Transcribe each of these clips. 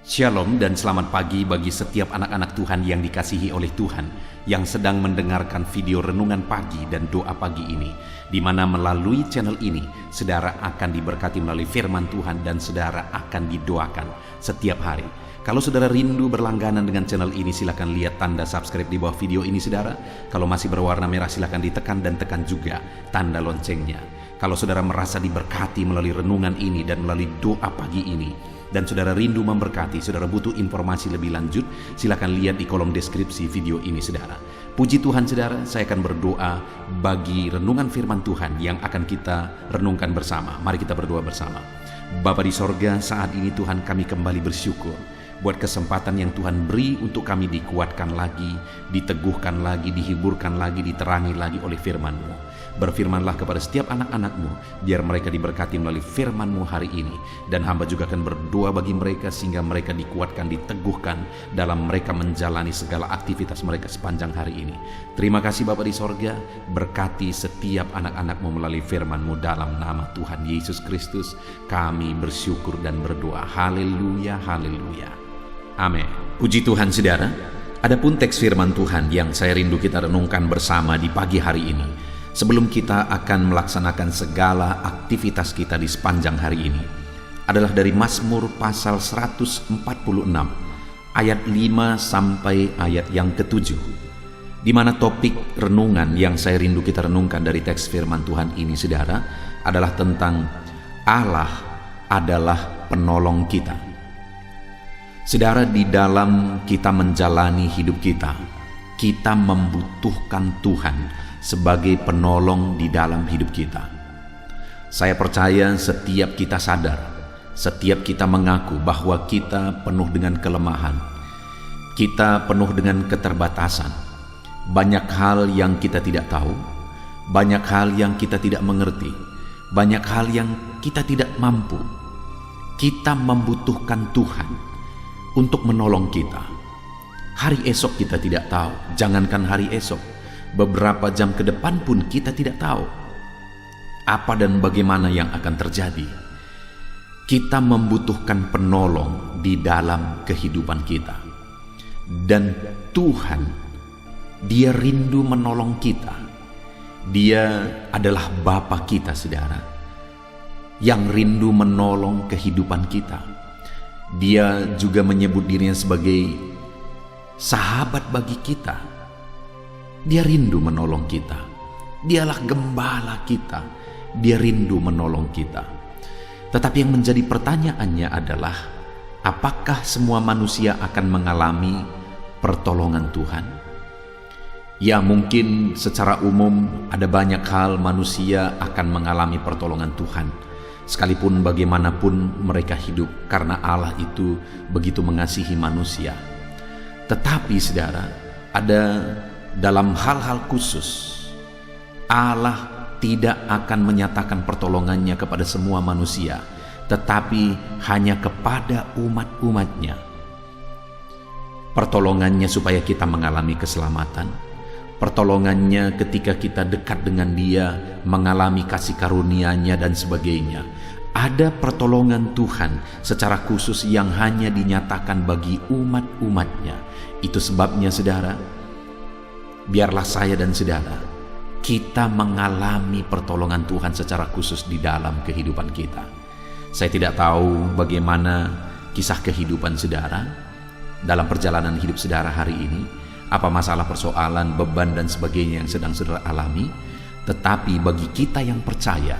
Shalom dan selamat pagi bagi setiap anak-anak Tuhan yang dikasihi oleh Tuhan yang sedang mendengarkan video renungan pagi dan doa pagi ini, di mana melalui channel ini saudara akan diberkati melalui firman Tuhan dan saudara akan didoakan setiap hari. Kalau saudara rindu berlangganan dengan channel ini, silakan lihat tanda subscribe di bawah video ini saudara. Kalau masih berwarna merah silakan ditekan dan tekan juga tanda loncengnya. Kalau saudara merasa diberkati melalui renungan ini dan melalui doa pagi ini, dan saudara rindu memberkati, saudara butuh informasi lebih lanjut, silakan lihat di kolom deskripsi video ini saudara. Puji Tuhan saudara, saya akan berdoa bagi renungan firman Tuhan yang akan kita renungkan bersama. Mari kita berdoa bersama. Bapa di sorga, saat ini Tuhan kami kembali bersyukur buat kesempatan yang Tuhan beri untuk kami dikuatkan lagi, diteguhkan lagi, dihiburkan lagi, diterangi lagi oleh firman-Mu. Berfirmanlah kepada setiap anak-anak-Mu, biar mereka diberkati melalui firman-Mu hari ini. Dan hamba juga akan berdoa bagi mereka sehingga mereka dikuatkan, diteguhkan dalam mereka menjalani segala aktivitas mereka sepanjang hari ini. Terima kasih Bapa di sorga, berkati setiap anak-anak-Mu melalui firman-Mu dalam nama Tuhan Yesus Kristus. Kami bersyukur dan berdoa. Haleluya, haleluya. Amin. Puji Tuhan saudara, adapun teks firman Tuhan yang saya rindu kita renungkan bersama di pagi hari ini, sebelum kita akan melaksanakan segala aktivitas kita di sepanjang hari ini, adalah dari Mazmur pasal 146 ayat 5 sampai ayat yang ke-7, di mana topik renungan yang saya rindu kita renungkan dari teks firman Tuhan ini saudara adalah tentang Allah adalah penolong kita. Saudara, di dalam kita menjalani hidup kita membutuhkan Tuhan sebagai penolong di dalam hidup kita. Saya percaya setiap kita sadar, setiap kita mengaku bahwa kita penuh dengan kelemahan, kita penuh dengan keterbatasan. Banyak hal yang kita tidak tahu, banyak hal yang kita tidak mengerti, banyak hal yang kita tidak mampu. Kita membutuhkan Tuhan untuk menolong kita. Hari esok kita tidak tahu, jangankan hari esok, beberapa jam ke depan pun kita tidak tahu apa dan bagaimana yang akan terjadi. Kita membutuhkan penolong di dalam kehidupan kita. Dan Tuhan, Dia rindu menolong kita. Dia adalah Bapa kita saudara, yang rindu menolong kehidupan kita. Dia juga menyebut dirinya sebagai sahabat bagi kita. Dia rindu menolong kita. Dialah gembala kita. Dia rindu menolong kita. Tetapi yang menjadi pertanyaannya adalah, apakah semua manusia akan mengalami pertolongan Tuhan? Ya, mungkin secara umum ada banyak hal manusia akan mengalami pertolongan Tuhan, sekalipun bagaimanapun mereka hidup, karena Allah itu begitu mengasihi manusia. Tetapi saudara, ada dalam hal-hal khusus, Allah tidak akan menyatakan pertolongannya kepada semua manusia, tetapi hanya kepada umat-umatnya. Pertolongannya supaya kita mengalami keselamatan, pertolongannya ketika kita dekat dengan Dia, mengalami kasih karunia-Nya dan sebagainya. Ada pertolongan Tuhan secara khusus yang hanya dinyatakan bagi umat-umatnya. Itu sebabnya saudara, biarlah saya dan saudara, kita mengalami pertolongan Tuhan secara khusus di dalam kehidupan kita. Saya tidak tahu bagaimana kisah kehidupan saudara dalam perjalanan hidup saudara hari ini, apa masalah, persoalan, beban dan sebagainya yang sedang saudara alami. Tetapi bagi kita yang percaya,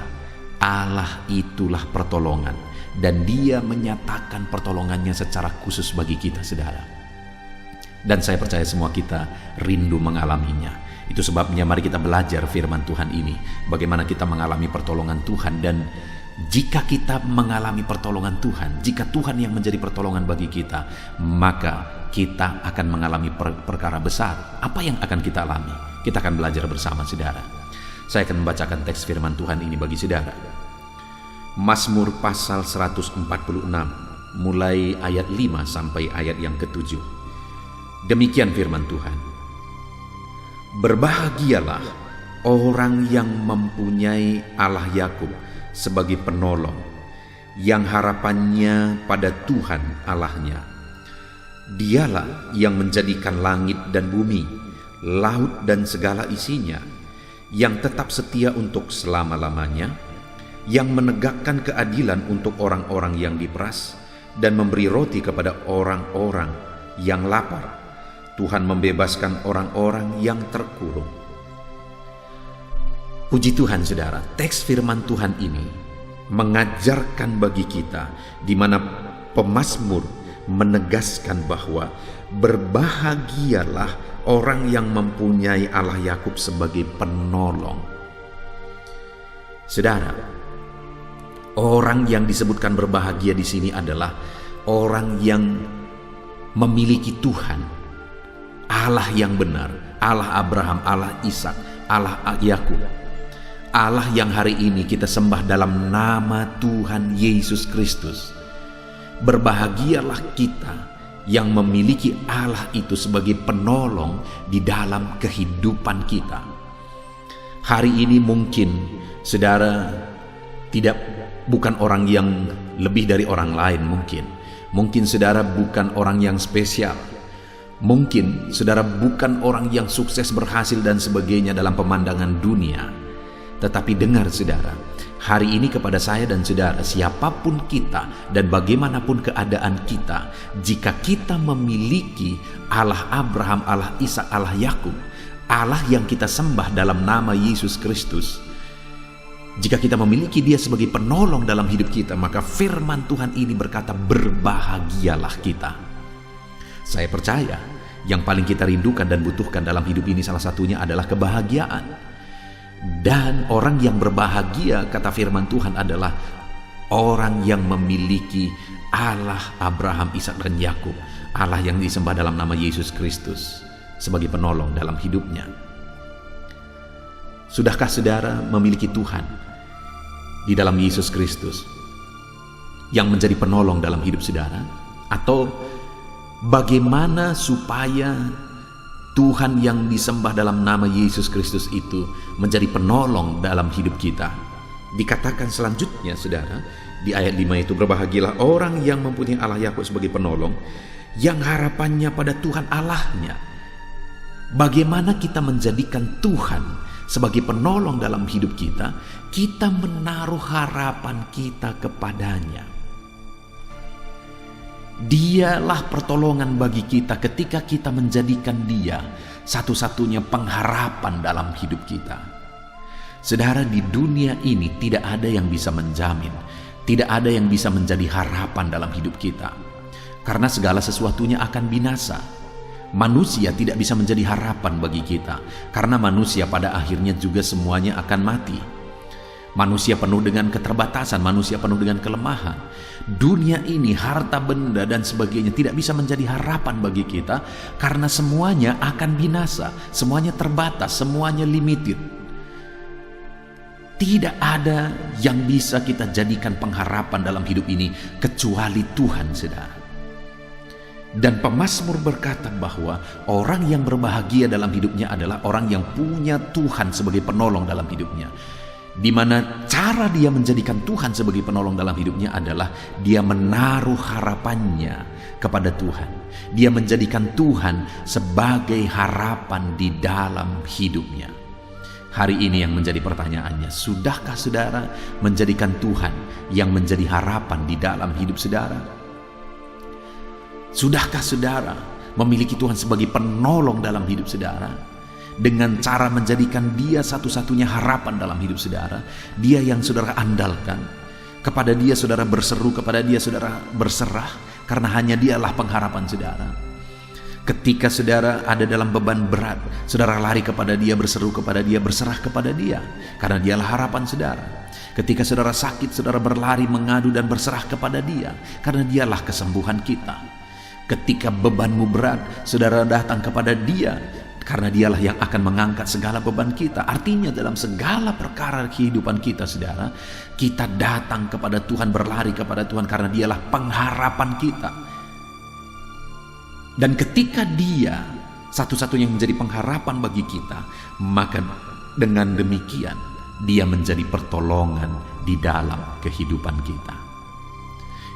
Allah itulah pertolongan, dan Dia menyatakan pertolongannya secara khusus bagi kita saudara. Dan saya percaya semua kita rindu mengalaminya. Itu sebabnya mari kita belajar firman Tuhan ini, bagaimana kita mengalami pertolongan Tuhan. Dan jika kita mengalami pertolongan Tuhan, jika Tuhan yang menjadi pertolongan bagi kita, maka kita akan mengalami perkara besar. Apa yang akan kita alami? Kita akan belajar bersama saudara. Saya akan membacakan teks firman Tuhan ini bagi saudara. Mazmur pasal 146 mulai ayat 5 sampai ayat yang ke-7. Demikian firman Tuhan. Berbahagialah orang yang mempunyai Allah Yakub sebagai penolong, yang harapannya pada Tuhan Allahnya. Dialah yang menjadikan langit dan bumi, laut dan segala isinya, yang tetap setia untuk selama-lamanya, yang menegakkan keadilan untuk orang-orang yang diperas, dan memberi roti kepada orang-orang yang lapar. Tuhan membebaskan orang-orang yang terkurung. Puji Tuhan, saudara, teks firman Tuhan ini mengajarkan bagi kita di mana pemazmur menegaskan bahwa berbahagialah orang yang mempunyai Allah Yakub sebagai penolong. Saudara, orang yang disebutkan berbahagia di sini adalah orang yang memiliki Tuhan, Allah yang benar, Allah Abraham, Allah Ishak, Allah Yakub, Allah yang hari ini kita sembah dalam nama Tuhan Yesus Kristus. Berbahagialah kita yang memiliki Allah itu sebagai penolong di dalam kehidupan kita. Hari ini mungkin saudara bukan orang yang lebih dari orang lain mungkin saudara bukan orang yang spesial, mungkin saudara bukan orang yang sukses, berhasil dan sebagainya dalam pemandangan dunia. Tetapi dengar saudara, hari ini kepada saya dan saudara, siapapun kita dan bagaimanapun keadaan kita, jika kita memiliki Allah Abraham, Allah Ishak, Allah Yakub, Allah yang kita sembah dalam nama Yesus Kristus, jika kita memiliki Dia sebagai penolong dalam hidup kita, maka firman Tuhan ini berkata, berbahagialah kita. Saya percaya yang paling kita rindukan dan butuhkan dalam hidup ini salah satunya adalah kebahagiaan. Dan orang yang berbahagia, kata firman Tuhan, adalah orang yang memiliki Allah Abraham, Ishak dan Yakub, Allah yang disembah dalam nama Yesus Kristus sebagai penolong dalam hidupnya. Sudahkah saudara memiliki Tuhan di dalam Yesus Kristus yang menjadi penolong dalam hidup saudara? Atau bagaimana supaya Tuhan yang disembah dalam nama Yesus Kristus itu menjadi penolong dalam hidup kita? Dikatakan selanjutnya saudara di ayat 5 itu, berbahagialah orang yang mempunyai Allah Yakub sebagai penolong, yang harapannya pada Tuhan Allahnya. Bagaimana kita menjadikan Tuhan sebagai penolong dalam hidup kita? Kita menaruh harapan kita kepadanya. Dialah pertolongan bagi kita ketika kita menjadikan Dia satu-satunya pengharapan dalam hidup kita. Saudara, di dunia ini tidak ada yang bisa menjamin, tidak ada yang bisa menjadi harapan dalam hidup kita, karena segala sesuatunya akan binasa. Manusia tidak bisa menjadi harapan bagi kita, karena manusia pada akhirnya juga semuanya akan mati. Manusia penuh dengan keterbatasan, manusia penuh dengan kelemahan. Dunia ini, harta benda dan sebagainya tidak bisa menjadi harapan bagi kita, karena semuanya akan binasa, semuanya terbatas, semuanya limited. Tidak ada yang bisa kita jadikan pengharapan dalam hidup ini kecuali Tuhan, saudara. Dan pemazmur berkata bahwa orang yang berbahagia dalam hidupnya adalah orang yang punya Tuhan sebagai penolong dalam hidupnya. Di mana cara dia menjadikan Tuhan sebagai penolong dalam hidupnya adalah dia menaruh harapannya kepada Tuhan. Dia menjadikan Tuhan sebagai harapan di dalam hidupnya. Hari ini yang menjadi pertanyaannya, sudahkah saudara menjadikan Tuhan yang menjadi harapan di dalam hidup saudara? Sudahkah saudara memiliki Tuhan sebagai penolong dalam hidup saudara? Dengan cara menjadikan Dia satu-satunya harapan dalam hidup saudara, Dia yang saudara andalkan, kepada Dia saudara berseru, kepada Dia saudara berserah, karena hanya Dialah pengharapan saudara. Ketika saudara ada dalam beban berat, saudara lari kepada Dia, berseru kepada Dia, berserah kepada Dia, karena Dialah harapan saudara. Ketika saudara sakit, saudara berlari, mengadu dan berserah kepada Dia, karena Dialah kesembuhan kita. Ketika bebanmu berat, saudara datang kepada Dia, karena Dialah yang akan mengangkat segala beban kita. Artinya dalam segala perkara kehidupan kita, saudara, kita datang kepada Tuhan, berlari kepada Tuhan, karena Dialah pengharapan kita. Dan ketika Dia satu-satunya yang menjadi pengharapan bagi kita, maka dengan demikian Dia menjadi pertolongan di dalam kehidupan kita.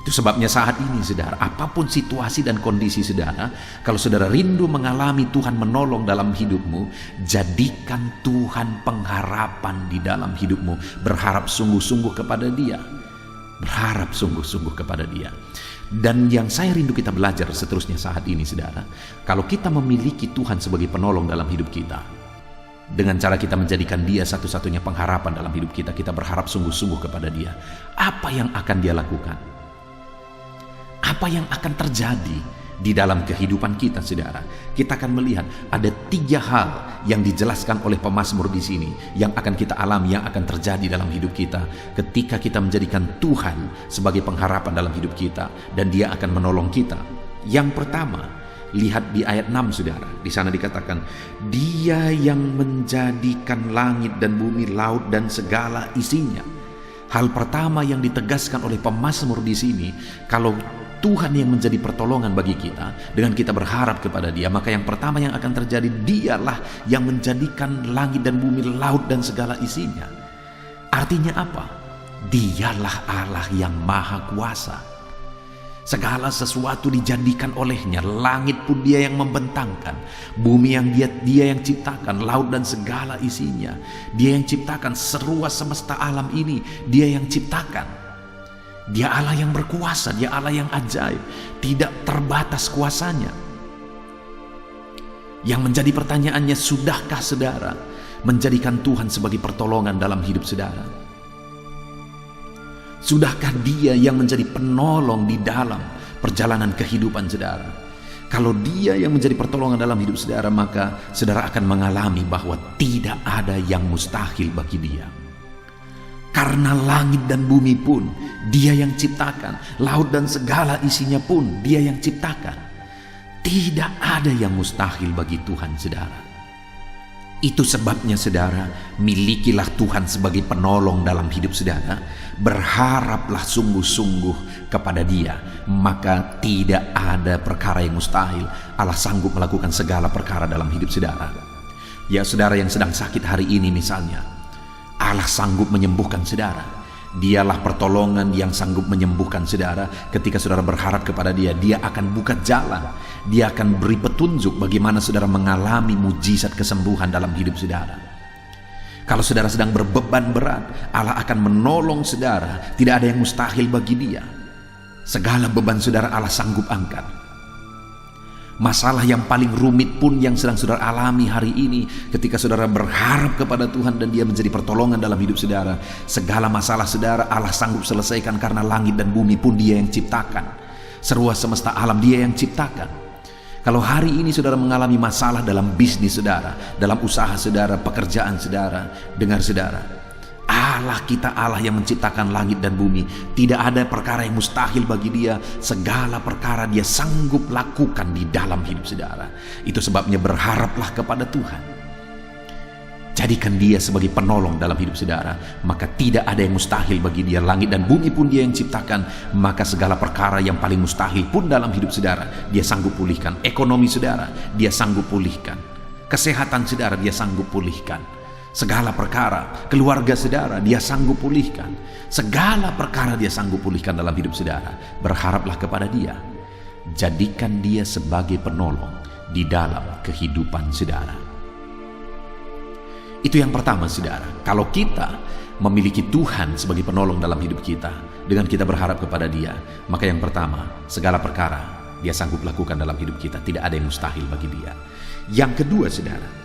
Itu sebabnya saat ini saudara, apapun situasi dan kondisi saudara, kalau saudara rindu mengalami Tuhan menolong dalam hidupmu, jadikan Tuhan pengharapan di dalam hidupmu. Berharap sungguh-sungguh kepada Dia. Berharap sungguh-sungguh kepada Dia. Dan yang saya rindu kita belajar seterusnya saat ini saudara, kalau kita memiliki Tuhan sebagai penolong dalam hidup kita, dengan cara kita menjadikan Dia satu-satunya pengharapan dalam hidup kita, kita berharap sungguh-sungguh kepada Dia. Apa yang akan Dia lakukan? Apa yang akan terjadi di dalam kehidupan kita saudara? Kita akan melihat ada 3 hal yang dijelaskan oleh pemazmur di sini yang akan kita alami, yang akan terjadi dalam hidup kita ketika kita menjadikan Tuhan sebagai pengharapan dalam hidup kita, dan Dia akan menolong kita. Yang pertama, lihat di ayat 6 saudara. Di sana dikatakan, Dia yang menjadikan langit dan bumi, laut dan segala isinya. Hal pertama yang ditegaskan oleh pemazmur di sini, kalau Tuhan yang menjadi pertolongan bagi kita, dengan kita berharap kepada Dia, maka yang pertama yang akan terjadi, Dialah yang menjadikan langit dan bumi, laut dan segala isinya. Artinya apa? Dialah Allah yang maha kuasa. Segala sesuatu dijadikan olehnya. Langit pun Dia yang membentangkan, bumi yang Dia yang ciptakan, laut dan segala isinya. Dia yang ciptakan seluas semesta alam ini, Dia yang ciptakan. Dia Allah yang berkuasa, Dia Allah yang ajaib, tidak terbatas kuasanya. Yang menjadi pertanyaannya, sudahkah saudara menjadikan Tuhan sebagai pertolongan dalam hidup saudara? Sudahkah Dia yang menjadi penolong di dalam perjalanan kehidupan saudara? Kalau Dia yang menjadi pertolongan dalam hidup saudara, maka saudara akan mengalami bahwa tidak ada yang mustahil bagi Dia. Karena langit dan bumi pun Dia yang ciptakan, laut dan segala isinya pun Dia yang ciptakan. Tidak ada yang mustahil bagi Tuhan saudara. Itu sebabnya saudara, milikilah Tuhan sebagai penolong dalam hidup saudara. Berharaplah sungguh-sungguh kepada Dia, maka tidak ada perkara yang mustahil. Allah sanggup melakukan segala perkara dalam hidup saudara. Ya saudara yang sedang sakit hari ini misalnya, Allah sanggup menyembuhkan saudara. Dialah pertolongan yang sanggup menyembuhkan saudara. Ketika saudara berharap kepada Dia, Dia akan buka jalan. Dia akan beri petunjuk bagaimana saudara mengalami mujizat kesembuhan dalam hidup saudara. Kalau saudara sedang berbeban berat, Allah akan menolong saudara. Tidak ada yang mustahil bagi Dia. Segala beban saudara Allah sanggup angkat. Masalah yang paling rumit pun yang sedang saudara alami hari ini, ketika saudara berharap kepada Tuhan dan Dia menjadi pertolongan dalam hidup saudara, segala masalah saudara Allah sanggup selesaikan, karena langit dan bumi pun Dia yang ciptakan. Seluas semesta alam Dia yang ciptakan. Kalau hari ini saudara mengalami masalah dalam bisnis saudara, dalam usaha saudara, pekerjaan saudara, dengar saudara, Allah kita Allah yang menciptakan langit dan bumi. Tidak ada perkara yang mustahil bagi Dia. Segala perkara Dia sanggup lakukan di dalam hidup saudara. Itu sebabnya berharaplah kepada Tuhan. Jadikan Dia sebagai penolong dalam hidup saudara, maka tidak ada yang mustahil bagi Dia. Langit dan bumi pun Dia yang ciptakan, maka segala perkara yang paling mustahil pun dalam hidup saudara Dia sanggup pulihkan. Ekonomi saudara Dia sanggup pulihkan. Kesehatan saudara Dia sanggup pulihkan. Segala perkara, keluarga saudara Dia sanggup pulihkan. Segala perkara Dia sanggup pulihkan dalam hidup saudara. Berharaplah kepada Dia. Jadikan Dia sebagai penolong di dalam kehidupan saudara. Itu yang pertama saudara. Kalau kita memiliki Tuhan sebagai penolong dalam hidup kita, dengan kita berharap kepada Dia, maka yang pertama, segala perkara Dia sanggup lakukan dalam hidup kita. Tidak ada yang mustahil bagi Dia. Yang kedua saudara,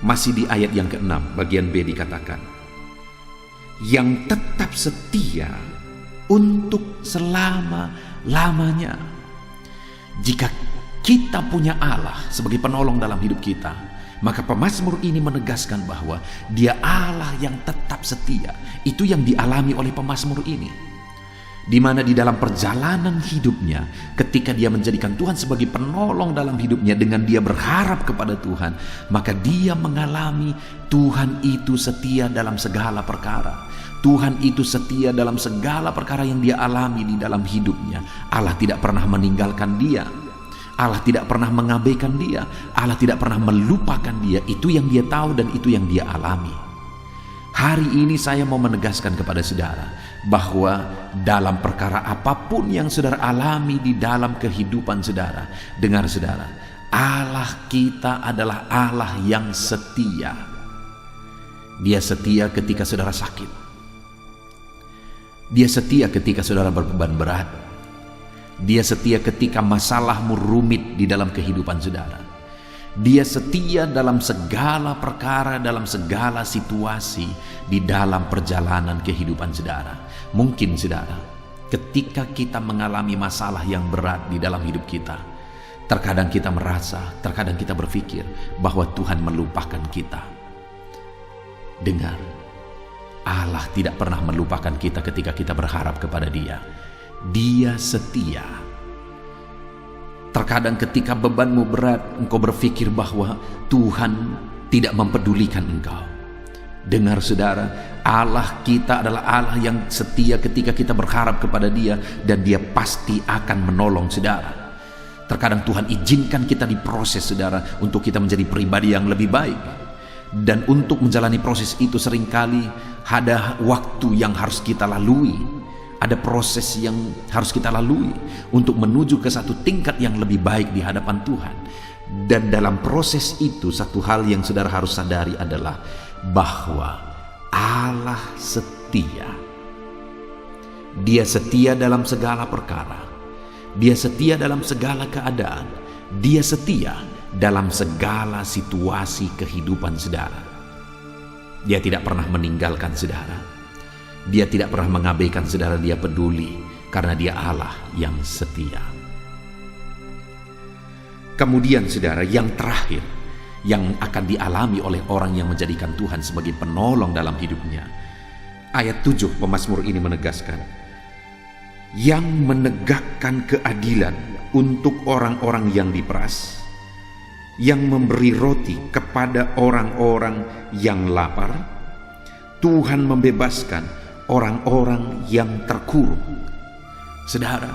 masih di ayat yang ke-6 bagian B dikatakan, yang tetap setia untuk selama-lamanya. Jika kita punya Allah sebagai penolong dalam hidup kita, maka pemazmur ini menegaskan bahwa Dia Allah yang tetap setia. Itu yang dialami oleh pemazmur ini, di mana di dalam perjalanan hidupnya, ketika dia menjadikan Tuhan sebagai penolong dalam hidupnya, dengan dia berharap kepada Tuhan, maka dia mengalami Tuhan itu setia dalam segala perkara. Tuhan itu setia dalam segala perkara yang dia alami di dalam hidupnya. Allah tidak pernah meninggalkan dia. Allah tidak pernah mengabaikan dia. Allah tidak pernah melupakan dia. Itu yang dia tahu dan itu yang dia alami. Hari ini saya mau menegaskan kepada saudara bahwa dalam perkara apapun yang saudara alami di dalam kehidupan saudara, dengar saudara, Allah kita adalah Allah yang setia. Dia setia ketika saudara sakit. Dia setia ketika saudara berbeban berat. Dia setia ketika masalahmu rumit di dalam kehidupan saudara. Dia setia dalam segala perkara, dalam segala situasi di dalam perjalanan kehidupan saudara. Mungkin saudara, ketika kita mengalami masalah yang berat di dalam hidup kita, terkadang kita merasa, terkadang kita berpikir bahwa Tuhan melupakan kita. Dengar, Allah tidak pernah melupakan kita ketika kita berharap kepada Dia. Dia setia. Terkadang ketika bebanmu berat, engkau berpikir bahwa Tuhan tidak mempedulikan engkau. Dengar saudara, Allah kita adalah Allah yang setia ketika kita berharap kepada Dia, dan Dia pasti akan menolong saudara. Terkadang Tuhan izinkan kita diproses saudara, untuk kita menjadi pribadi yang lebih baik. Dan untuk menjalani proses itu seringkali ada waktu yang harus kita lalui. Ada proses yang harus kita lalui untuk menuju ke satu tingkat yang lebih baik di hadapan Tuhan. Dan dalam proses itu, satu hal yang saudara harus sadari adalah bahwa Allah setia. Dia setia dalam segala perkara. Dia setia dalam segala keadaan. Dia setia dalam segala situasi kehidupan saudara. Dia tidak pernah meninggalkan saudara. Dia tidak pernah mengabaikan saudara. Dia peduli karena Dia Allah yang setia. Kemudian saudara, yang terakhir yang akan dialami oleh orang yang menjadikan Tuhan sebagai penolong dalam hidupnya, ayat 7 pemazmur ini menegaskan, yang menegakkan keadilan untuk orang-orang yang diperas, yang memberi roti kepada orang-orang yang lapar. Tuhan membebaskan orang-orang yang terkurung. Saudara,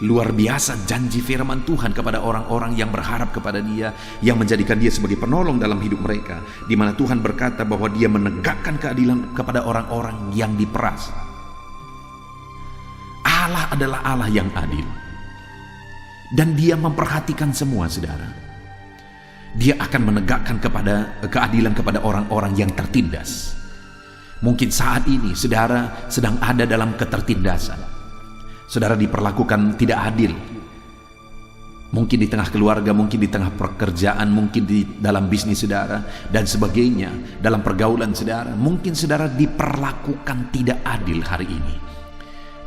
luar biasa janji firman Tuhan kepada orang-orang yang berharap kepada Dia, yang menjadikan Dia sebagai penolong dalam hidup mereka, di mana Tuhan berkata bahwa Dia menegakkan keadilan kepada orang-orang yang diperas. Allah adalah Allah yang adil, dan Dia memperhatikan semua saudara. Dia akan menegakkan keadilan kepada orang-orang yang tertindas. Mungkin saat ini saudara sedang ada dalam ketertindasan. Saudara diperlakukan tidak adil. Mungkin di tengah keluarga, mungkin di tengah pekerjaan, mungkin di dalam bisnis saudara dan sebagainya, dalam pergaulan saudara. Mungkin saudara diperlakukan tidak adil hari ini.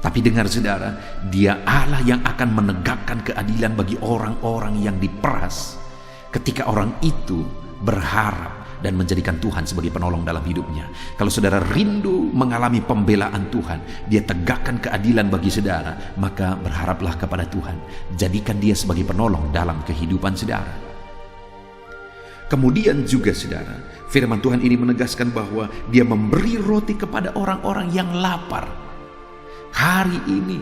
Tapi dengar saudara, Dia Allah yang akan menegakkan keadilan bagi orang-orang yang diperas ketika orang itu berharap dan menjadikan Tuhan sebagai penolong dalam hidupnya. Kalau saudara rindu mengalami pembelaan Tuhan, Dia tegakkan keadilan bagi saudara, maka berharaplah kepada Tuhan. Jadikan Dia sebagai penolong dalam kehidupan saudara. Kemudian juga saudara, firman Tuhan ini menegaskan bahwa Dia memberi roti kepada orang-orang yang lapar. Hari ini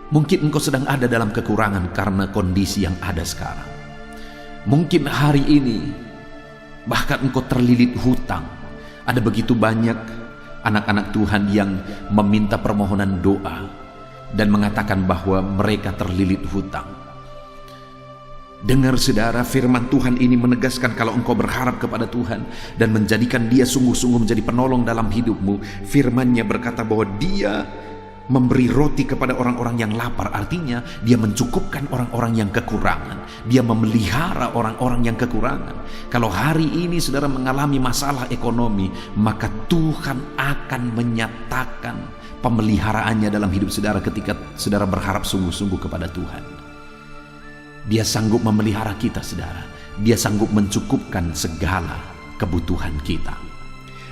mungkin engkau sedang ada dalam kekurangan karena kondisi yang ada sekarang. Mungkin hari ini bahkan engkau terlilit hutang. Ada begitu banyak anak-anak Tuhan yang meminta permohonan doa dan mengatakan bahwa mereka terlilit hutang. Dengar saudara, firman Tuhan ini menegaskan kalau engkau berharap kepada Tuhan dan menjadikan Dia sungguh-sungguh menjadi penolong dalam hidupmu, firman-Nya berkata bahwa Dia memberi roti kepada orang-orang yang lapar. Artinya Dia mencukupkan orang-orang yang kekurangan. Dia memelihara orang-orang yang kekurangan. Kalau hari ini saudara mengalami masalah ekonomi, maka Tuhan akan menyatakan pemeliharaannya dalam hidup saudara ketika saudara berharap sungguh-sungguh kepada Tuhan. Dia sanggup memelihara kita saudara. Dia sanggup mencukupkan segala kebutuhan kita.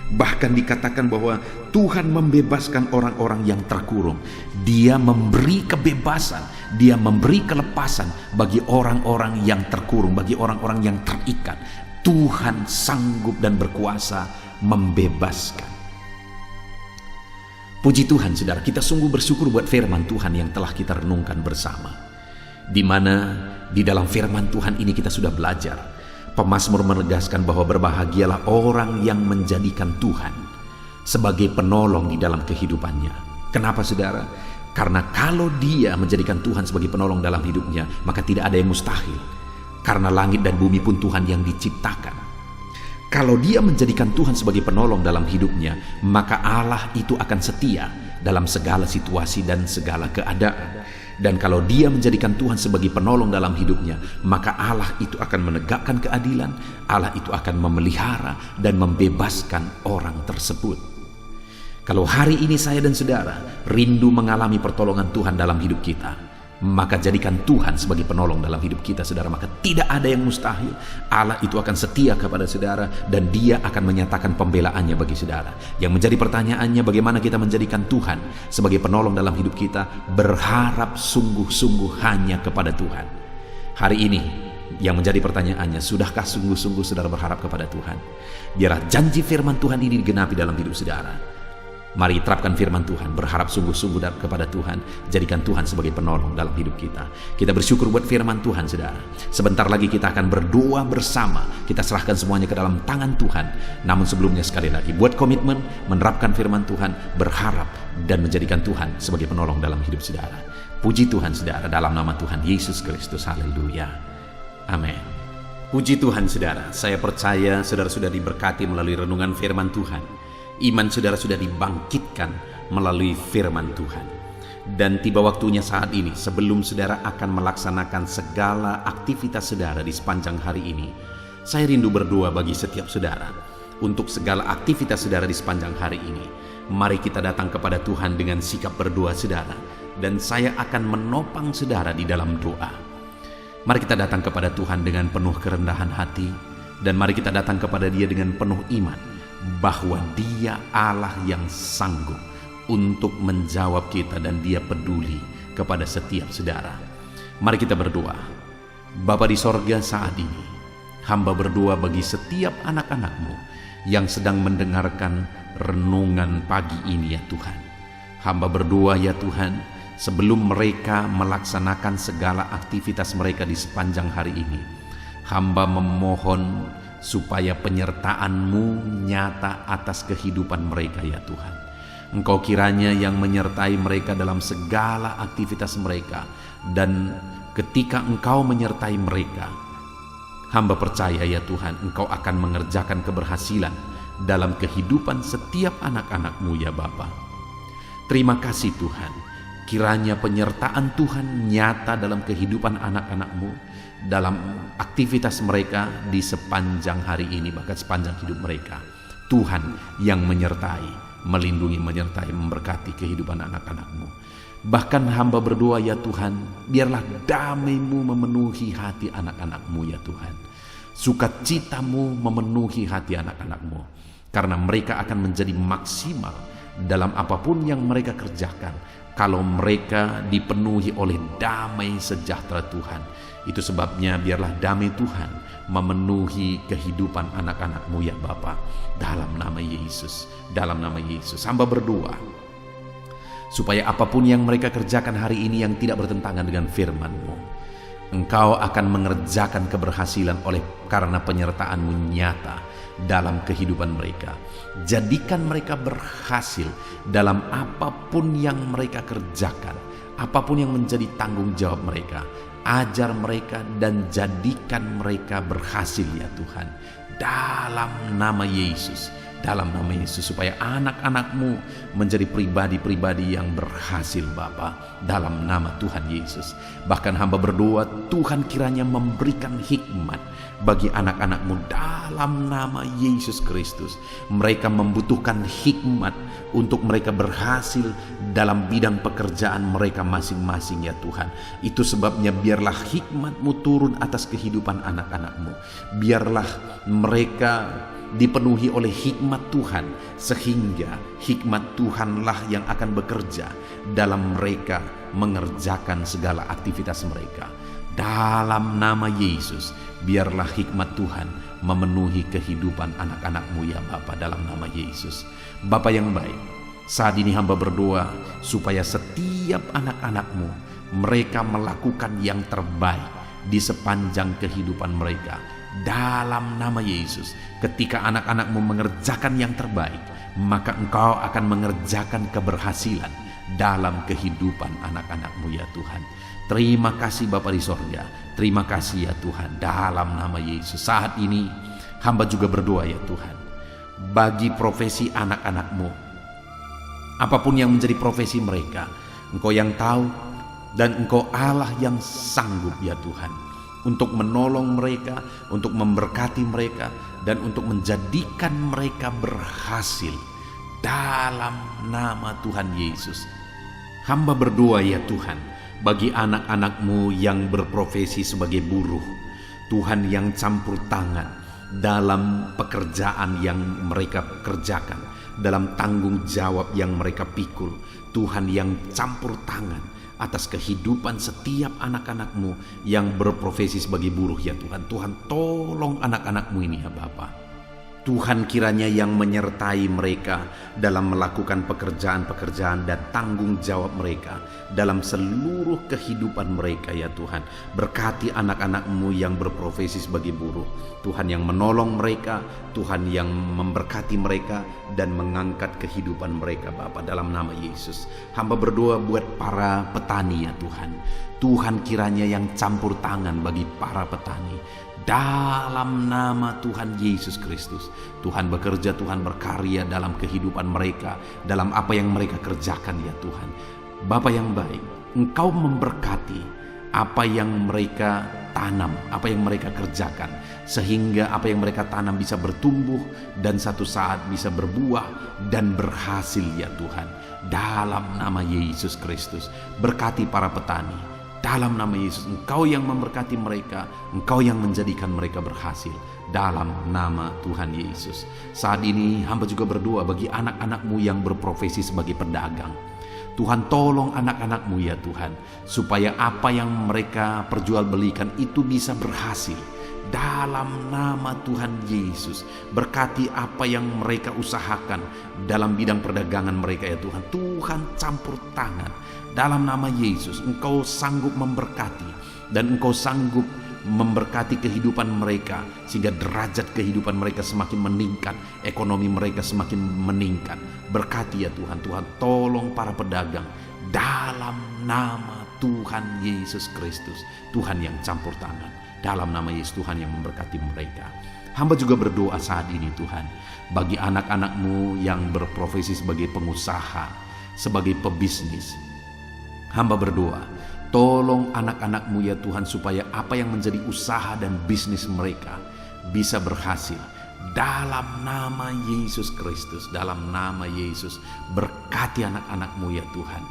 Bahkan dikatakan bahwa Tuhan membebaskan orang-orang yang terkurung. Dia memberi kebebasan, Dia memberi kelepasan bagi orang-orang yang terkurung, bagi orang-orang yang terikat. Tuhan sanggup dan berkuasa membebaskan. Puji Tuhan saudara, kita sungguh bersyukur buat firman Tuhan yang telah kita renungkan bersama, di mana di dalam firman Tuhan ini kita sudah belajar. Pemazmur menegaskan bahwa berbahagialah orang yang menjadikan Tuhan sebagai penolong di dalam kehidupannya. Kenapa saudara? Karena kalau dia menjadikan Tuhan sebagai penolong dalam hidupnya, maka tidak ada yang mustahil. Karena langit dan bumi pun Tuhan yang diciptakan. Kalau dia menjadikan Tuhan sebagai penolong dalam hidupnya, maka Allah itu akan setia dalam segala situasi dan segala keadaan. Dan kalau dia menjadikan Tuhan sebagai penolong dalam hidupnya, maka Allah itu akan menegakkan keadilan, Allah itu akan memelihara dan membebaskan orang tersebut. Kalau hari ini saya dan saudara rindu mengalami pertolongan Tuhan dalam hidup kita, maka jadikan Tuhan sebagai penolong dalam hidup kita, saudara. Maka tidak ada yang mustahil. Allah itu akan setia kepada saudara dan dia akan menyatakan pembelaannya bagi saudara. Yang menjadi pertanyaannya, bagaimana kita menjadikan Tuhan sebagai penolong dalam hidup kita? Berharap sungguh-sungguh hanya kepada Tuhan. Hari ini yang menjadi pertanyaannya, sudahkah sungguh-sungguh saudara berharap kepada Tuhan? Biarlah janji firman Tuhan ini digenapi dalam hidup saudara. Mari terapkan firman Tuhan, berharap sungguh-sungguh kepada Tuhan, jadikan Tuhan sebagai penolong dalam hidup kita. Kita bersyukur buat firman Tuhan, saudara. Sebentar lagi kita akan berdoa bersama, kita serahkan semuanya ke dalam tangan Tuhan. Namun sebelumnya sekali lagi, buat komitmen, menerapkan firman Tuhan, berharap dan menjadikan Tuhan sebagai penolong dalam hidup saudara. Puji Tuhan saudara, dalam nama Tuhan Yesus Kristus, haleluya, amin. Puji Tuhan saudara, saya percaya saudara sudah diberkati melalui renungan firman Tuhan. Iman saudara sudah dibangkitkan melalui firman Tuhan. Dan tiba waktunya saat ini, sebelum saudara akan melaksanakan segala aktivitas saudara di sepanjang hari ini, saya rindu berdoa bagi setiap saudara. Untuk segala aktivitas saudara di sepanjang hari ini, mari kita datang kepada Tuhan dengan sikap berdoa saudara. Dan saya akan menopang saudara di dalam doa. Mari kita datang kepada Tuhan dengan penuh kerendahan hati. Dan mari kita datang kepada Dia dengan penuh iman, bahwa Dia Allah yang sanggup untuk menjawab kita dan Dia peduli kepada setiap saudara. Mari kita berdoa. Bapa di sorga, saat ini hamba berdoa bagi setiap anak-anak-Mu yang sedang mendengarkan renungan pagi ini ya Tuhan. Hamba berdoa ya Tuhan, sebelum mereka melaksanakan segala aktivitas mereka di sepanjang hari ini, hamba memohon supaya penyertaan-Mu nyata atas kehidupan mereka ya Tuhan. Engkau kiranya yang menyertai mereka dalam segala aktivitas mereka. Dan ketika Engkau menyertai mereka, hamba percaya ya Tuhan, Engkau akan mengerjakan keberhasilan dalam kehidupan setiap anak-anak-Mu ya Bapa. Terima kasih Tuhan, kiranya penyertaan Tuhan nyata dalam kehidupan anak-anak-Mu, dalam aktivitas mereka di sepanjang hari ini, bahkan sepanjang hidup mereka. Tuhan yang menyertai, melindungi, menyertai, memberkati kehidupan anak-anak-Mu. Bahkan hamba berdoa ya Tuhan, biarlah damai-Mu memenuhi hati anak-anak-Mu ya Tuhan. Sukacita-Mu memenuhi hati anak-anak-Mu, karena mereka akan menjadi maksimal dalam apapun yang mereka kerjakan kalau mereka dipenuhi oleh damai sejahtera Tuhan. Itu sebabnya biarlah damai Tuhan memenuhi kehidupan anak-anak-Mu ya Bapa. Dalam nama Yesus, dalam nama Yesus, hamba berdoa supaya apapun yang mereka kerjakan hari ini yang tidak bertentangan dengan firman-Mu, Engkau akan mengerjakan keberhasilan oleh karena penyertaan-Mu nyata dalam kehidupan mereka. Jadikan mereka berhasil dalam apapun yang mereka kerjakan, apapun yang menjadi tanggung jawab mereka. Ajar mereka dan jadikan mereka berhasil ya Tuhan, dalam nama Yesus, dalam nama Yesus, supaya anak-anak-Mu menjadi pribadi-pribadi yang berhasil Bapa, dalam nama Tuhan Yesus. Bahkan hamba berdoa Tuhan kiranya memberikan hikmat bagi anak-anak-Mu dalam nama Yesus Kristus. Mereka membutuhkan hikmat untuk mereka berhasil dalam bidang pekerjaan mereka masing-masing ya Tuhan. Itu sebabnya biarlah hikmat-Mu turun atas kehidupan anak-anak-Mu. Biarlah mereka dipenuhi oleh hikmat Tuhan, sehingga hikmat Tuhanlah yang akan bekerja dalam mereka mengerjakan segala aktivitas mereka. Dalam nama Yesus, biarlah hikmat Tuhan memenuhi kehidupan anak-anak-Mu ya Bapa, dalam nama Yesus. Bapa yang baik, saat ini hamba berdoa supaya setiap anak-anak-Mu, mereka melakukan yang terbaik di sepanjang kehidupan mereka. Dalam nama Yesus, ketika anak-anak-Mu mengerjakan yang terbaik, maka Engkau akan mengerjakan keberhasilan dalam kehidupan anak-anak-Mu ya Tuhan. Terima kasih Bapa di sorga, terima kasih ya Tuhan, dalam nama Yesus. Saat ini hamba juga berdoa ya Tuhan, bagi profesi anak-anak-Mu, apapun yang menjadi profesi mereka, Engkau yang tahu, dan Engkau Allah yang sanggup ya Tuhan, untuk menolong mereka, untuk memberkati mereka, dan untuk menjadikan mereka berhasil dalam nama Tuhan Yesus. Hamba berdoa ya Tuhan, bagi anak-anak-Mu yang berprofesi sebagai buruh, Tuhan yang campur tangan dalam pekerjaan yang mereka kerjakan, dalam tanggung jawab yang mereka pikul, Tuhan yang campur tangan atas kehidupan setiap anak-anak-Mu yang berprofesi sebagai buruh ya Tuhan. Tuhan tolong anak-anak-Mu ini ya Bapa. Tuhan kiranya yang menyertai mereka dalam melakukan pekerjaan-pekerjaan dan tanggung jawab mereka dalam seluruh kehidupan mereka ya Tuhan. Berkati anak-anak-Mu yang berprofesi sebagai buruh, Tuhan yang menolong mereka, Tuhan yang memberkati mereka dan mengangkat kehidupan mereka Bapa, dalam nama Yesus. Hamba berdoa buat para petani ya Tuhan. Tuhan kiranya yang campur tangan bagi para petani, dalam nama Tuhan Yesus Kristus. Tuhan bekerja, Tuhan berkarya dalam kehidupan mereka, dalam apa yang mereka kerjakan ya Tuhan. Bapa yang baik, Engkau memberkati apa yang mereka tanam, apa yang mereka kerjakan, sehingga apa yang mereka tanam bisa bertumbuh dan satu saat bisa berbuah dan berhasil ya Tuhan. Dalam nama Yesus Kristus, berkati para petani. Dalam nama Yesus, Engkau yang memberkati mereka, Engkau yang menjadikan mereka berhasil. Dalam nama Tuhan Yesus. Saat ini hamba juga berdoa bagi anak-anak-Mu yang berprofesi sebagai pedagang. Tuhan tolong anak-anak-Mu ya Tuhan, supaya apa yang mereka perjualbelikan itu bisa berhasil. Dalam nama Tuhan Yesus, berkati apa yang mereka usahakan dalam bidang perdagangan mereka ya Tuhan. Tuhan campur tangan. Dalam nama Yesus, Engkau sanggup memberkati dan Engkau sanggup memberkati kehidupan mereka, sehingga derajat kehidupan mereka semakin meningkat, ekonomi mereka semakin meningkat. Berkati ya Tuhan. Tuhan tolong para pedagang dalam nama Tuhan Yesus Kristus. Tuhan yang campur tangan, dalam nama Yesus. Tuhan yang memberkati mereka. Hamba juga berdoa saat ini Tuhan, bagi anak-anak-Mu yang berprofesi sebagai pengusaha, sebagai pebisnis. Hamba berdoa, tolong anak-anak-Mu ya Tuhan, supaya apa yang menjadi usaha dan bisnis mereka bisa berhasil. Dalam nama Yesus Kristus, dalam nama Yesus, berkati anak-anak-Mu ya Tuhan,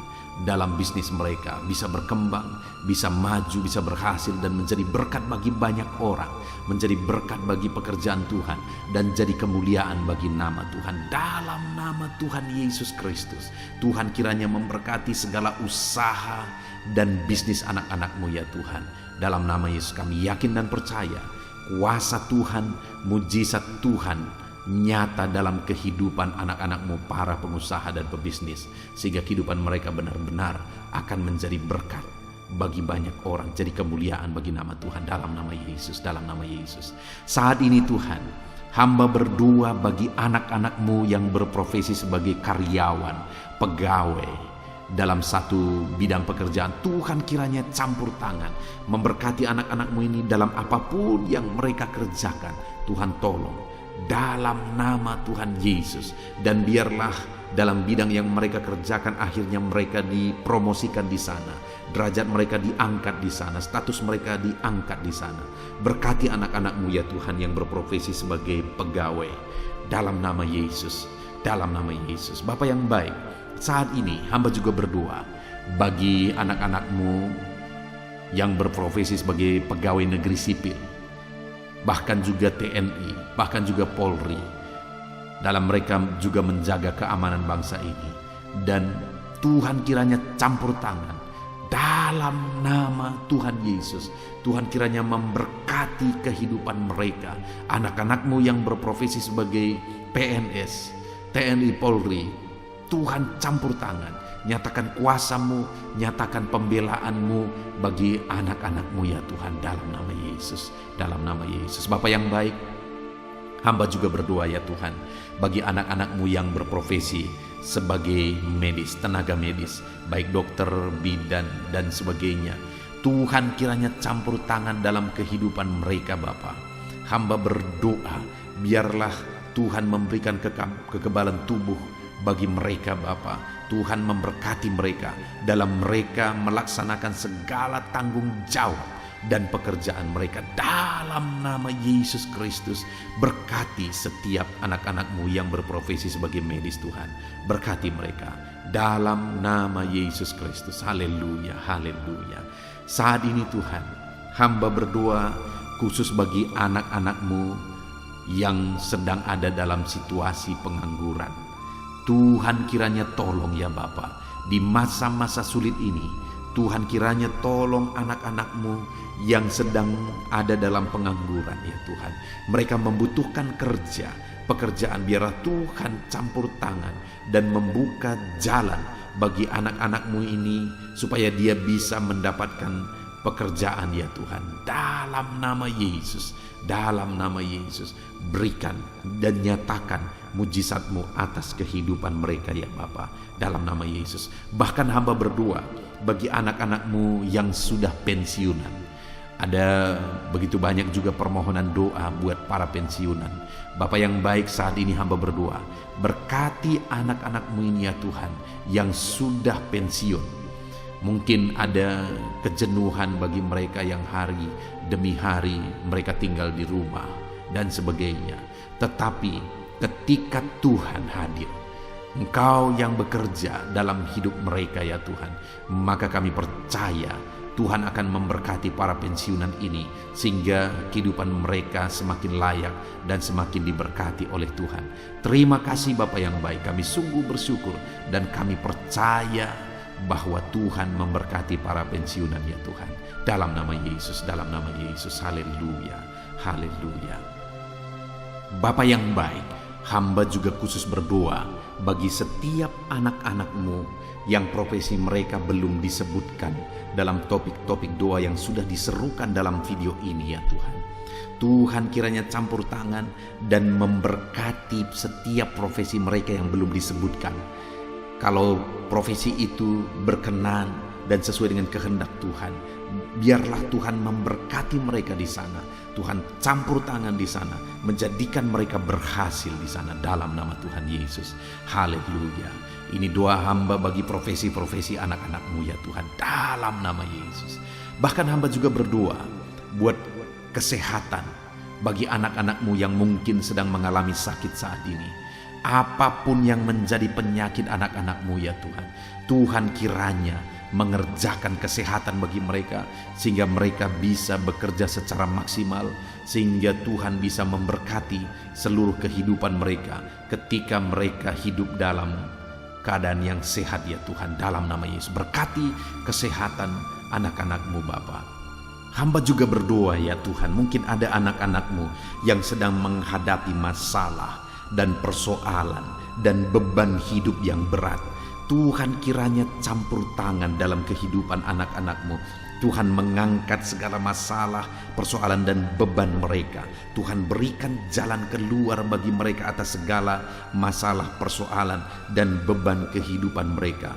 dalam bisnis mereka bisa berkembang, bisa maju, bisa berhasil, dan menjadi berkat bagi banyak orang, menjadi berkat bagi pekerjaan Tuhan, dan jadi kemuliaan bagi nama Tuhan. Dalam nama Tuhan Yesus Kristus, Tuhan kiranya memberkati segala usaha dan bisnis anak-anak-Mu ya Tuhan. Dalam nama Yesus kami yakin dan percaya, kuasa Tuhan, mujizat Tuhan nyata dalam kehidupan anak-anak-Mu para pengusaha dan pebisnis, sehingga kehidupan mereka benar-benar akan menjadi berkat bagi banyak orang, jadi kemuliaan bagi nama Tuhan. Dalam nama Yesus, dalam nama Yesus. Saat ini Tuhan, hamba berdoa bagi anak-anak-Mu yang berprofesi sebagai karyawan, pegawai dalam satu bidang pekerjaan. Tuhan kiranya campur tangan, memberkati anak-anak-Mu ini dalam apapun yang mereka kerjakan. Tuhan tolong dalam nama Tuhan Yesus, dan biarlah dalam bidang yang mereka kerjakan akhirnya mereka dipromosikan di sana, derajat mereka diangkat di sana, status mereka diangkat di sana. Berkati anak-anak-Mu ya Tuhan yang berprofesi sebagai pegawai, dalam nama Yesus, dalam nama Yesus. Bapa yang baik, saat ini hamba juga berdoa bagi anak-anak-Mu yang berprofesi sebagai pegawai negeri sipil, bahkan juga TNI, bahkan juga Polri. Dalam mereka juga menjaga keamanan bangsa ini. Dan Tuhan kiranya campur tangan dalam nama Tuhan Yesus. Tuhan kiranya memberkati kehidupan mereka. Anak-anak-Mu yang berprofesi sebagai PNS, TNI, Polri, Tuhan campur tangan. Nyatakan kuasa-Mu, nyatakan pembelaan-Mu bagi anak-anak-Mu ya Tuhan, dalam nama Yesus, dalam nama Yesus. Bapa yang baik, Hamba juga berdoa ya Tuhan, bagi anak-anak-Mu yang berprofesi sebagai medis, tenaga medis, baik dokter, bidan, dan sebagainya. Tuhan kiranya campur tangan dalam kehidupan mereka Bapa. Hamba berdoa, biarlah Tuhan memberikan kekebalan tubuh bagi mereka Bapa. Tuhan memberkati mereka dalam mereka melaksanakan segala tanggung jawab dan pekerjaan mereka dalam nama Yesus Kristus. Berkati setiap anak-anak-Mu yang berprofesi sebagai medis Tuhan. Berkati mereka dalam nama Yesus Kristus. Haleluya, haleluya. Saat ini Tuhan, hamba berdoa khusus bagi anak-anak-Mu yang sedang ada dalam situasi pengangguran. Tuhan kiranya tolong ya Bapa, di masa-masa sulit ini. Tuhan kiranya tolong anak-anak-Mu yang sedang ada dalam pengangguran ya Tuhan. Mereka membutuhkan kerja, pekerjaan. Biarlah Tuhan campur tangan dan membuka jalan bagi anak-anak-Mu ini supaya dia bisa mendapatkan pekerjaan ya Tuhan. Dalam nama Yesus, dalam nama Yesus, berikan dan nyatakan mujizat-Mu atas kehidupan mereka ya Bapa, dalam nama Yesus. Bahkan hamba berdoa bagi anak-anak-Mu yang sudah pensiunan. Ada begitu banyak juga permohonan doa buat para pensiunan. Bapa yang baik, saat ini hamba berdoa, berkati anak-anak-Mu ini ya Tuhan yang sudah pensiun. Mungkin ada kejenuhan bagi mereka yang hari demi hari mereka tinggal di rumah dan sebagainya. Tetapi ketika Tuhan hadir, Engkau yang bekerja dalam hidup mereka ya Tuhan, maka kami percaya Tuhan akan memberkati para pensiunan ini sehingga kehidupan mereka semakin layak dan semakin diberkati oleh Tuhan. Terima kasih Bapa yang baik, kami sungguh bersyukur dan kami percaya bahwa Tuhan memberkati para pensiunan ya Tuhan. Dalam nama Yesus, dalam nama Yesus. Haleluya, haleluya. Bapa yang baik, hamba juga khusus berdoa bagi setiap anak-anak-Mu yang profesi mereka belum disebutkan dalam topik-topik doa yang sudah diserukan dalam video ini ya Tuhan. Tuhan kiranya campur tangan dan memberkati setiap profesi mereka yang belum disebutkan. Kalau profesi itu berkenan dan sesuai dengan kehendak Tuhan, biarlah Tuhan memberkati mereka di sana. Tuhan campur tangan di sana, menjadikan mereka berhasil di sana dalam nama Tuhan Yesus. Haleluya. Ini doa hamba bagi profesi-profesi anak-anak-Mu ya Tuhan, dalam nama Yesus. Bahkan hamba juga berdoa buat kesehatan bagi anak-anak-Mu yang mungkin sedang mengalami sakit saat ini. Apapun yang menjadi penyakit anak-anak-Mu ya Tuhan, Tuhan kiranya mengerjakan kesehatan bagi mereka sehingga mereka bisa bekerja secara maksimal, sehingga Tuhan bisa memberkati seluruh kehidupan mereka ketika mereka hidup dalam keadaan yang sehat ya Tuhan, dalam nama Yesus. Berkati kesehatan anak-anak-Mu Bapa. Hamba juga berdoa ya Tuhan, mungkin ada anak-anak-Mu yang sedang menghadapi masalah dan persoalan dan beban hidup yang berat. Tuhan kiranya campur tangan dalam kehidupan anak-anak-Mu. Tuhan mengangkat segala masalah, persoalan dan beban mereka. Tuhan berikan jalan keluar bagi mereka atas segala masalah, persoalan dan beban kehidupan mereka.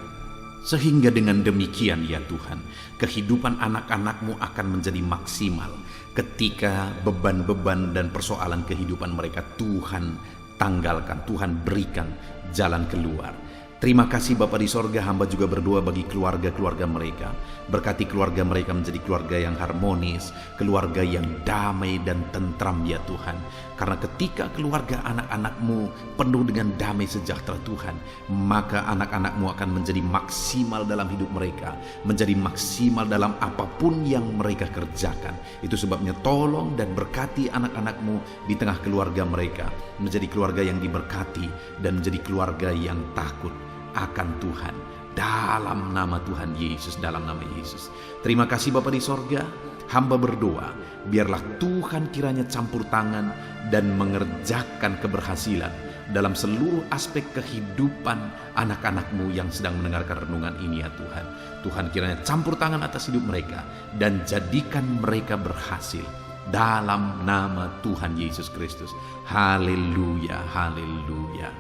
Sehingga dengan demikian ya Tuhan, kehidupan anak-anak-Mu akan menjadi maksimal ketika beban-beban dan persoalan kehidupan mereka Tuhan tanggalkan, Tuhan berikan jalan keluar. Terima kasih Bapa di sorga, hamba juga berdoa bagi keluarga-keluarga mereka. Berkati keluarga mereka menjadi keluarga yang harmonis, keluarga yang damai dan tentram ya Tuhan. Karena ketika keluarga anak-anak-Mu penuh dengan damai sejahtera Tuhan, maka anak-anak-Mu akan menjadi maksimal dalam hidup mereka, menjadi maksimal dalam apapun yang mereka kerjakan. Itu sebabnya tolong dan berkati anak-anak-Mu di tengah keluarga mereka, menjadi keluarga yang diberkati dan menjadi keluarga yang takut akan Tuhan, dalam nama Tuhan Yesus, dalam nama Yesus. Terima kasih Bapa di sorga, hamba berdoa biarlah Tuhan kiranya campur tangan dan mengerjakan keberhasilan dalam seluruh aspek kehidupan anak-anak-Mu yang sedang mendengarkan renungan ini ya Tuhan. Tuhan kiranya campur tangan atas hidup mereka dan jadikan mereka berhasil dalam nama Tuhan Yesus Kristus. Haleluya, haleluya,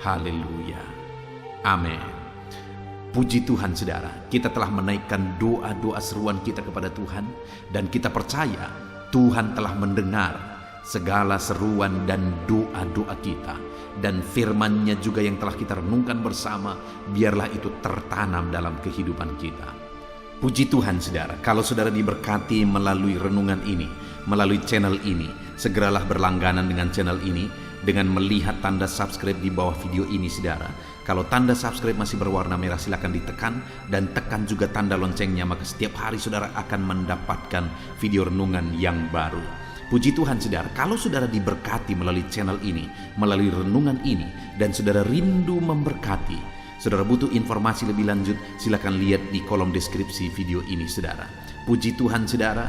haleluya. Amin. Puji Tuhan saudara, kita telah menaikkan doa-doa seruan kita kepada Tuhan, dan kita percaya Tuhan telah mendengar segala seruan dan doa-doa kita, dan firman-Nya juga yang telah kita renungkan bersama, biarlah itu tertanam dalam kehidupan kita. Puji Tuhan saudara, kalau saudara diberkati melalui renungan ini, melalui channel ini, segeralah berlangganan dengan channel ini dengan melihat tanda subscribe di bawah video ini saudara. Kalau tanda subscribe masih berwarna merah, silakan ditekan, dan tekan juga tanda loncengnya, maka setiap hari saudara akan mendapatkan video renungan yang baru. Puji Tuhan saudara, kalau saudara diberkati melalui channel ini, melalui renungan ini, dan saudara rindu memberkati, saudara butuh informasi lebih lanjut, silakan lihat di kolom deskripsi video ini saudara. Puji Tuhan saudara,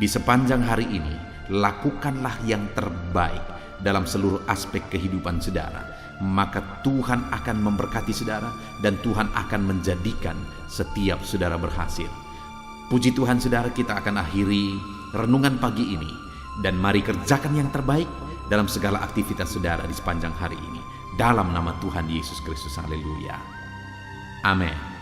di sepanjang hari ini, lakukanlah yang terbaik dalam seluruh aspek kehidupan saudara. Maka Tuhan akan memberkati saudara, dan Tuhan akan menjadikan setiap saudara berhasil. Puji Tuhan saudara, kita akan akhiri renungan pagi ini, dan mari kerjakan yang terbaik dalam segala aktivitas saudara di sepanjang hari ini, dalam nama Tuhan Yesus Kristus. Haleluya. Amin.